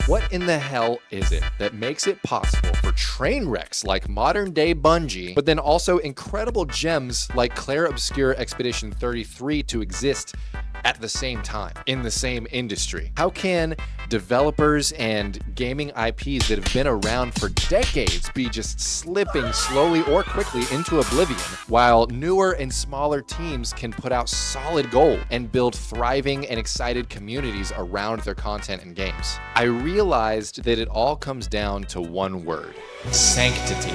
What in the hell is it that makes it possible for train wrecks like modern day Bungie, but then also incredible gems like Clair Obscur Expedition 33 to exist at the same time in the same industry? How can developers and gaming IPs that have been around for decades be just slipping slowly or quickly into oblivion, while newer and smaller teams can put out solid gold and build thriving and excited communities around their content and games? I realized that it all comes down to one word: sanctity.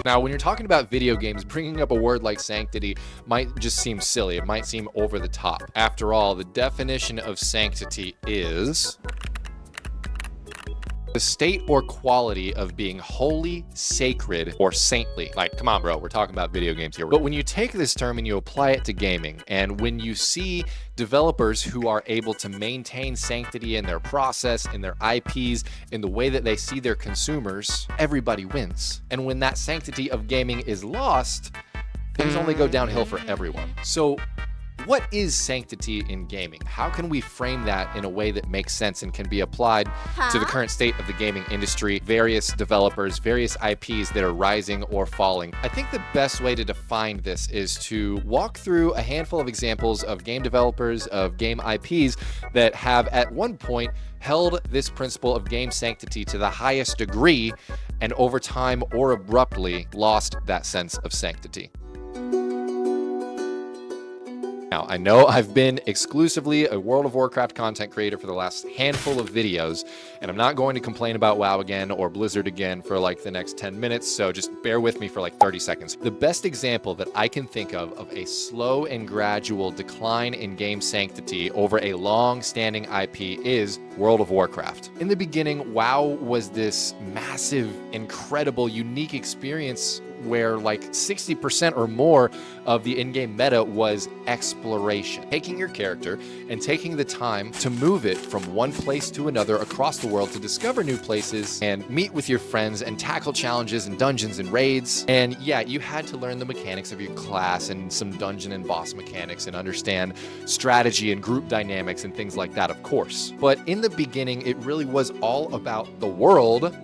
Now, when you're talking about video games, bringing up a word like sanctity might just seem silly. It might seem over the top. After all, the definition of sanctity is the state or quality of being holy, sacred, or saintly. Like, come on, bro, we're talking about video games here. But when you take this term and you apply it to gaming, and when you see developers who are able to maintain sanctity in their process, in their IPs, in the way that they see their consumers, everybody wins. And when that sanctity of gaming is lost, things only go downhill for everyone. So, what is sanctity in gaming? How can we frame that in a way that makes sense and can be applied to the current state of the gaming industry, various developers, various IPs that are rising or falling? I think the best way to define this is to walk through a handful of examples of game developers, of game IPs that have at one point held this principle of game sanctity to the highest degree and over time or abruptly lost that sense of sanctity. Now, I know I've been exclusively a World of Warcraft content creator for the last handful of videos, and I'm not going to complain about WoW again or Blizzard again for like the next 10 minutes, so just bear with me for like 30 seconds. The best example that I can think of a slow and gradual decline in game sanctity over a long-standing IP is World of Warcraft. In the beginning, WoW was this massive, incredible, unique experience where like 60% or more of the in-game meta was exploration. Taking your character and taking the time to move it from one place to another across the world to discover new places and meet with your friends and tackle challenges and dungeons and raids. And yeah, you had to learn the mechanics of your class and some dungeon and boss mechanics and understand strategy and group dynamics and things like that, of course. But in the beginning, it really was all about the world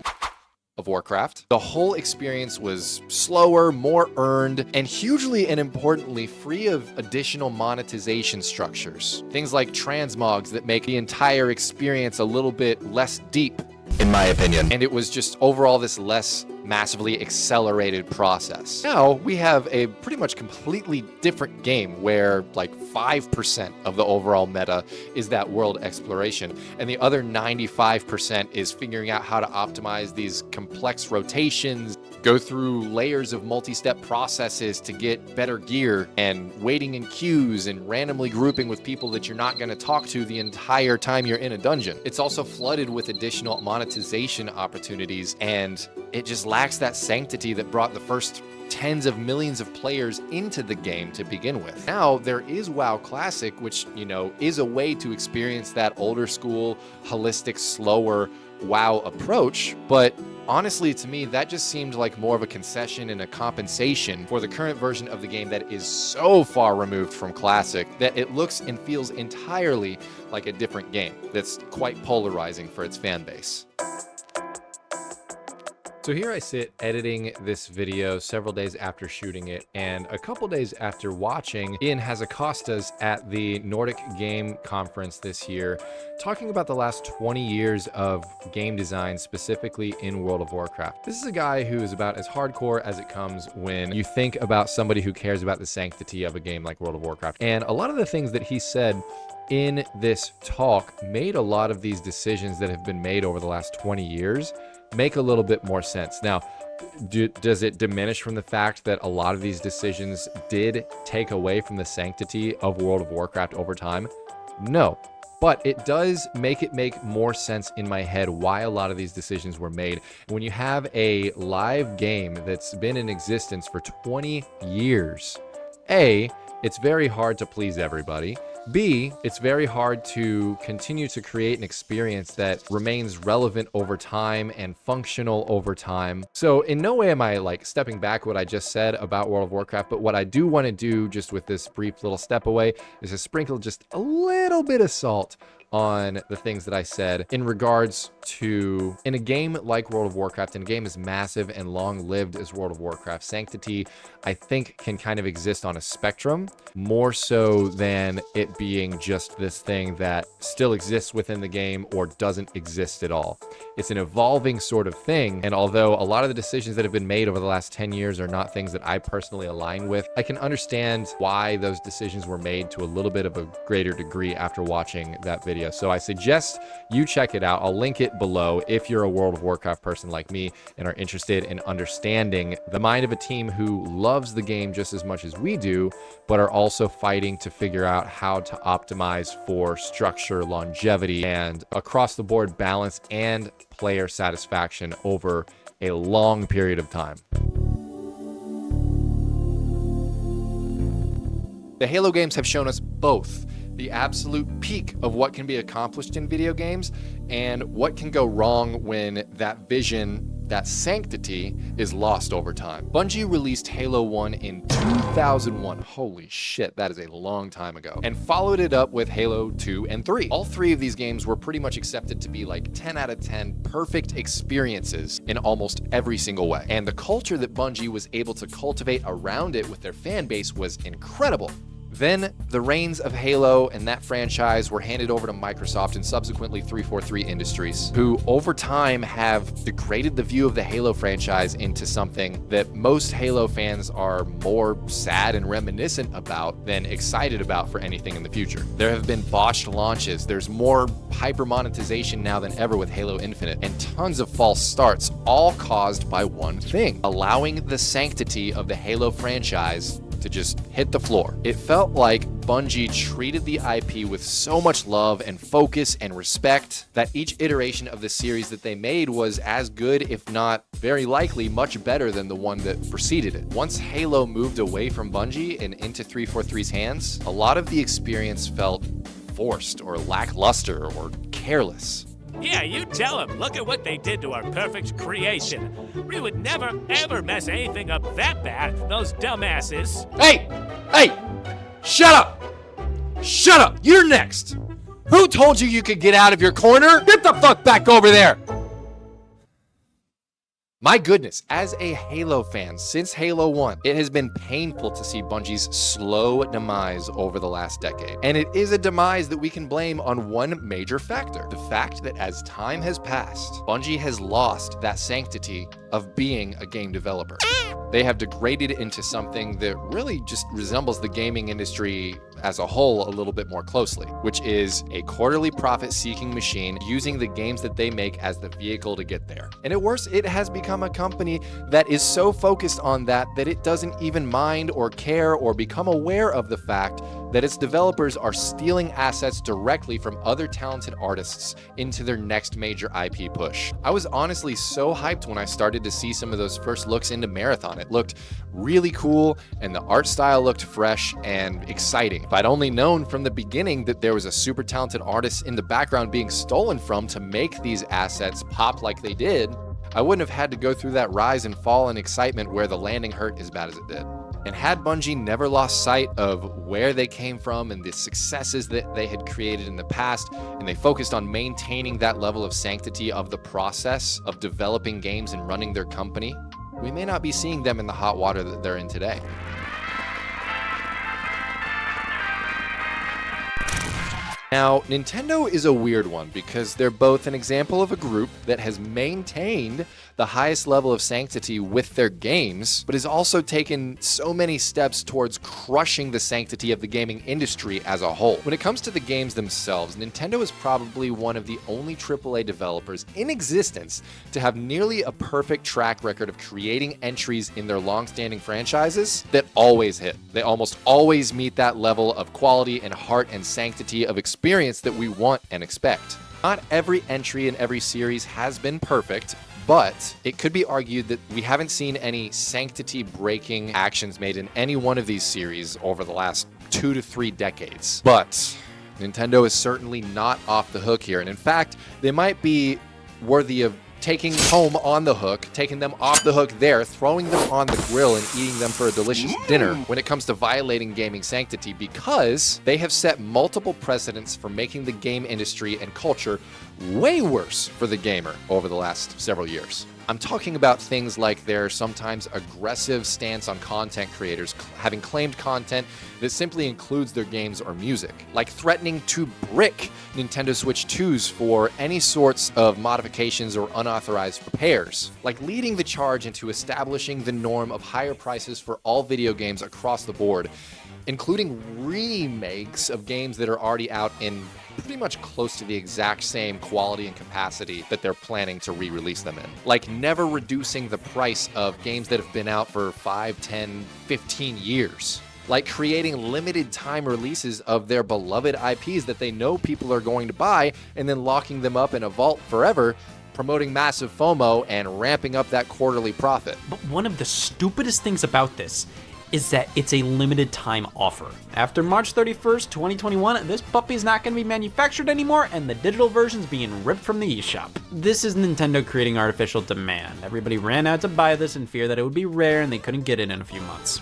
of Warcraft. The whole experience was slower, more earned, and hugely and importantly, free of additional monetization structures. Things like transmogs that make the entire experience a little bit less deep, in my opinion. And it was just overall this less massively accelerated process. Now we have a pretty much completely different game where like 5% of the overall meta is that world exploration, and the other 95% is figuring out how to optimize these complex rotations, go through layers of multi-step processes to get better gear, and waiting in queues and randomly grouping with people that you're not going to talk to the entire time you're in a dungeon. It's also flooded with additional monetization opportunities, and it just lacks that sanctity that brought the first tens of millions of players into the game to begin with. Now there is WoW Classic, which, you know, is a way to experience that older school, holistic, slower WoW approach, but honestly, to me, that just seemed like more of a concession and a compensation for the current version of the game that is so far removed from Classic that it looks and feels entirely like a different game that's quite polarizing for its fan base. So here I sit editing this video several days after shooting it, and a couple days after watching Ian Hazzikostas at the Nordic Game Conference this year, talking about the last 20 years of game design, specifically in World of Warcraft. This is a guy who is about as hardcore as it comes when you think about somebody who cares about the sanctity of a game like World of Warcraft. And a lot of the things that he said in this talk made a lot of these decisions that have been made over the last 20 years make a little bit more sense. Now, does it diminish from the fact that a lot of these decisions did take away from the sanctity of World of Warcraft over time? No. But it does make it make more sense in my head why a lot of these decisions were made. When you have a live game that's been in existence for 20 years, A, it's very hard to please everybody. B, it's very hard to continue to create an experience that remains relevant over time and functional over time. So in no way am I like stepping back what I just said about World of Warcraft, but what I do want to do just with this brief little step away is to sprinkle just a little bit of salt on the things that I said in regards to, in a game like World of Warcraft, and a game as massive and long-lived as World of Warcraft, sanctity, I think, can kind of exist on a spectrum, more so than it being just this thing that still exists within the game or doesn't exist at all. It's an evolving sort of thing, and although a lot of the decisions that have been made over the last 10 years are not things that I personally align with, I can understand why those decisions were made to a little bit of a greater degree after watching that video. So I suggest you check it out. I'll link it below if you're a World of Warcraft person like me and are interested in understanding the mind of a team who loves the game just as much as we do, but are also fighting to figure out how to optimize for structure, longevity, and across the board balance and player satisfaction over a long period of time. The Halo games have shown us both the absolute peak of what can be accomplished in video games and what can go wrong when that vision, that sanctity, is lost over time. Bungie released Halo 1 in 2001. Holy shit, that is a long time ago. And followed it up with Halo 2 and 3. All three of these games were pretty much accepted to be like 10 out of 10 perfect experiences in almost every single way. And the culture that Bungie was able to cultivate around it with their fan base was incredible. Then the reins of Halo and that franchise were handed over to Microsoft and subsequently 343 Industries, who over time have degraded the view of the Halo franchise into something that most Halo fans are more sad and reminiscent about than excited about for anything in the future. There have been botched launches, there's more hyper monetization now than ever with Halo Infinite, and tons of false starts, all caused by one thing: allowing the sanctity of the Halo franchise to just hit the floor. It felt like Bungie treated the IP with so much love and focus and respect that each iteration of the series that they made was as good, if not very likely much better than the one that preceded it. Once Halo moved away from Bungie and into 343's hands, a lot of the experience felt forced or lackluster or careless. Yeah, you tell them. Look at what they did to our perfect creation. We would never, ever mess anything up that bad. Those dumbasses. Hey! Hey! Shut up! Shut up! You're next! Who told you you could get out of your corner? Get the fuck back over there! My goodness, as a Halo fan since Halo 1, it has been painful to see Bungie's slow demise over the last decade. And it is a demise that we can blame on one major factor: the fact that as time has passed, Bungie has lost that sanctity of being a game developer. They have degraded into something that really just resembles the gaming industry as a whole a little bit more closely, which is a quarterly profit-seeking machine using the games that they make as the vehicle to get there. And at worst, it has become a company that is so focused on that it doesn't even mind or care or become aware of the fact that its developers are stealing assets directly from other talented artists into their next major IP push. I was honestly so hyped when I started to see some of those first looks into Marathon. It looked really cool, and the art style looked fresh and exciting. If I'd only known from the beginning that there was a super talented artist in the background being stolen from to make these assets pop like they did, I wouldn't have had to go through that rise and fall in excitement where the landing hurt as bad as it did. And had Bungie never lost sight of where they came from and the successes that they had created in the past, and they focused on maintaining that level of sanctity of the process of developing games and running their company, we may not be seeing them in the hot water that they're in today. Now, Nintendo is a weird one because they're both an example of a group that has maintained the highest level of sanctity with their games, but has also taken so many steps towards crushing the sanctity of the gaming industry as a whole. When it comes to the games themselves, Nintendo is probably one of the only AAA developers in existence to have nearly a perfect track record of creating entries in their long-standing franchises that always hit. They almost always meet that level of quality and heart and sanctity of experience that we want and expect. Not every entry in every series has been perfect, but it could be argued that we haven't seen any sanctity-breaking actions made in any one of these series over the last 2 to 3 decades. But Nintendo is certainly not off the hook here, and in fact, they might be worthy of taking home on the hook, taking them off the hook there, throwing them on the grill and eating them for a delicious dinner when it comes to violating gaming sanctity, because they have set multiple precedents for making the game industry and culture way worse for the gamer over the last several years. I'm talking about things like their sometimes aggressive stance on content creators having claimed content that simply includes their games or music, like threatening to brick Nintendo Switch 2s for any sorts of modifications or unauthorized repairs, like leading the charge into establishing the norm of higher prices for all video games across the board, including remakes of games that are already out in pretty much close to the exact same quality and capacity that they're planning to re-release them in. Like never reducing the price of games that have been out for 5, 10, 15 years. Like creating limited time releases of their beloved IPs that they know people are going to buy and then locking them up in a vault forever, promoting massive FOMO and ramping up that quarterly profit. But one of the stupidest things about this is that it's a limited time offer. After March 31st, 2021, this puppy is not going to be manufactured anymore, and the digital version's being ripped from the eShop. This is Nintendo creating artificial demand. Everybody ran out to buy this in fear that it would be rare and they couldn't get it in a few months.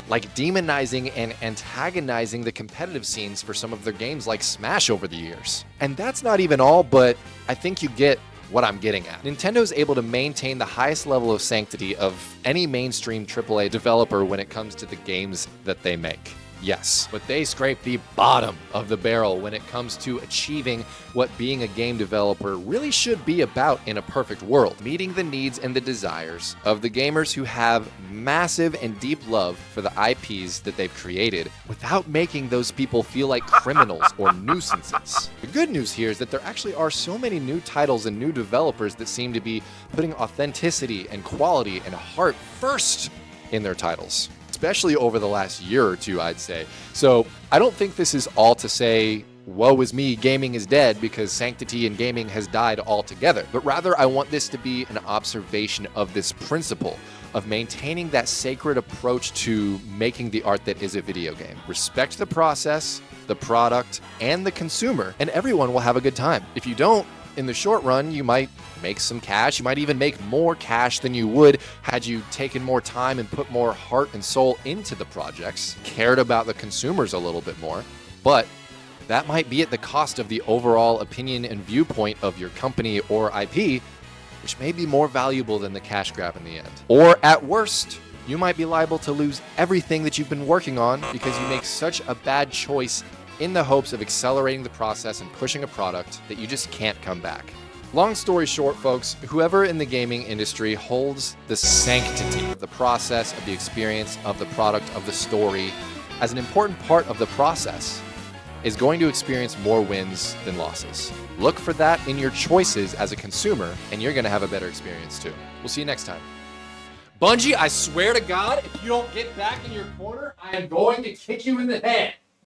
Like demonizing and antagonizing the competitive scenes for some of their games like Smash over the years. And that's not even all, but I think you get what I'm getting at. Nintendo's able to maintain the highest level of sanctity of any mainstream AAA developer when it comes to the games that they make. Yes, but they scrape the bottom of the barrel when it comes to achieving what being a game developer really should be about in a perfect world, meeting the needs and the desires of the gamers who have massive and deep love for the IPs that they've created without making those people feel like criminals or nuisances. The good news here is that there actually are so many new titles and new developers that seem to be putting authenticity and quality and heart first in their titles, especially over the last year or two, I'd say. So I don't think this is all to say, woe is me, gaming is dead, because sanctity in gaming has died altogether. But rather, I want this to be an observation of this principle of maintaining that sacred approach to making the art that is a video game. Respect the process, the product, and the consumer, and everyone will have a good time. If you don't, in the short run, you might make some cash. You might even make more cash than you would had you taken more time and put more heart and soul into the projects, cared about the consumers a little bit more. But that might be at the cost of the overall opinion and viewpoint of your company or IP, which may be more valuable than the cash grab in the end. Or at worst, you might be liable to lose everything that you've been working on because you make such a bad choice in the hopes of accelerating the process and pushing a product that you just can't come back. Long story short, folks, whoever in the gaming industry holds the sanctity of the process, of the experience, of the product, of the story as an important part of the process is going to experience more wins than losses. Look for that in your choices as a consumer, and you're going to have a better experience too. We'll see you next time. Bungie, I swear to God, if you don't get back in your corner, I am going to kick you in the head.